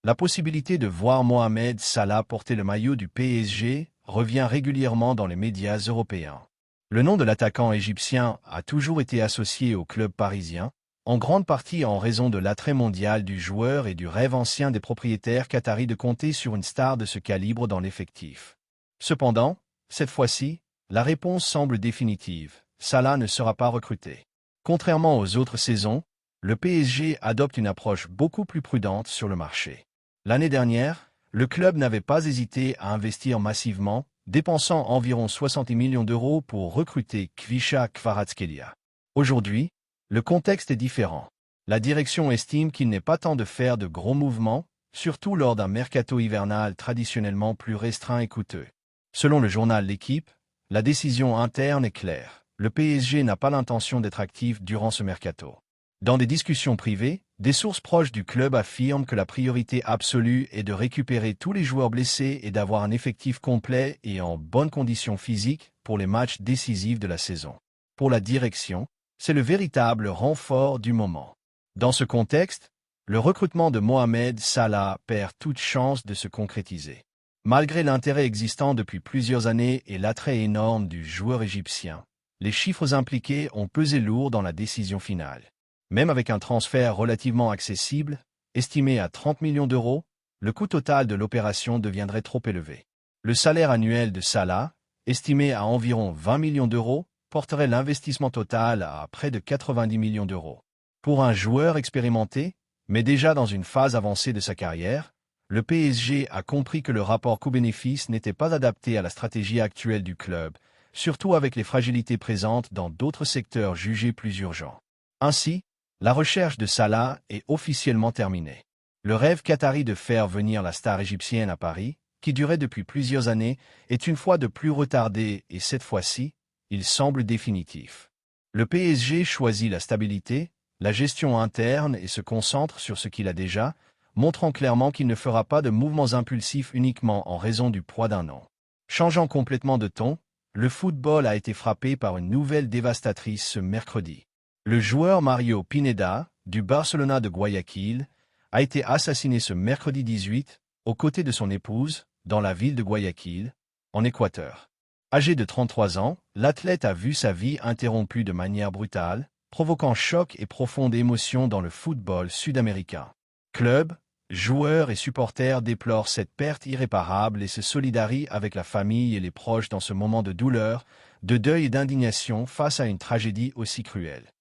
La possibilité de voir Mohamed Salah porter le maillot du PSG revient régulièrement dans les médias européens. Le nom de l'attaquant égyptien a toujours été associé au club parisien, en grande partie en raison de l'attrait mondial du joueur et du rêve ancien des propriétaires qataris de compter sur une star de ce calibre dans l'effectif. Cependant, cette fois-ci, la réponse semble définitive. Salah ne sera pas recruté. Contrairement aux autres saisons, le PSG adopte une approche beaucoup plus prudente sur le marché. L'année dernière, le club n'avait pas hésité à investir massivement, dépensant environ 60 millions d'euros pour recruter Kvisha Kvaratskhelia. Aujourd'hui, le contexte est différent. La direction estime qu'il n'est pas temps de faire de gros mouvements, surtout lors d'un mercato hivernal traditionnellement plus restreint et coûteux. Selon le journal L'Équipe, la décision interne est claire. Le PSG n'a pas l'intention d'être actif durant ce mercato. Dans des discussions privées, des sources proches du club affirment que la priorité absolue est de récupérer tous les joueurs blessés et d'avoir un effectif complet et en bonne condition physique pour les matchs décisifs de la saison. Pour la direction, c'est le véritable renfort du moment. Dans ce contexte, le recrutement de Mohamed Salah perd toute chance de se concrétiser. Malgré l'intérêt existant depuis plusieurs années et l'attrait énorme du joueur égyptien, les chiffres impliqués ont pesé lourd dans la décision finale. Même avec un transfert relativement accessible, estimé à 30 millions d'euros, le coût total de l'opération deviendrait trop élevé. Le salaire annuel de Salah, estimé à environ 20 millions d'euros, porterait l'investissement total à près de 90 millions d'euros. Pour un joueur expérimenté, mais déjà dans une phase avancée de sa carrière, le PSG a compris que le rapport coût-bénéfice n'était pas adapté à la stratégie actuelle du club, surtout avec les fragilités présentes dans d'autres secteurs jugés plus urgents. Ainsi, la recherche de Salah est officiellement terminée. Le rêve qatari de faire venir la star égyptienne à Paris, qui durait depuis plusieurs années, est une fois de plus retardé et cette fois-ci, il semble définitif. Le PSG choisit la stabilité, la gestion interne et se concentre sur ce qu'il a déjà, montrant clairement qu'il ne fera pas de mouvements impulsifs uniquement en raison du poids d'un nom. Changeant complètement de ton, le football a été frappé par une nouvelle dévastatrice ce mercredi. Le joueur Mario Pineda, du Barcelona de Guayaquil, a été assassiné ce mercredi 18, aux côtés de son épouse, dans la ville de Guayaquil, en Équateur. Âgé de 33 ans, l'athlète a vu sa vie interrompue de manière brutale, provoquant choc et profonde émotion dans le football sud-américain. Club, joueurs et supporters déplorent cette perte irréparable et se solidarient avec la famille et les proches dans ce moment de douleur, de deuil et d'indignation face à une tragédie aussi cruelle.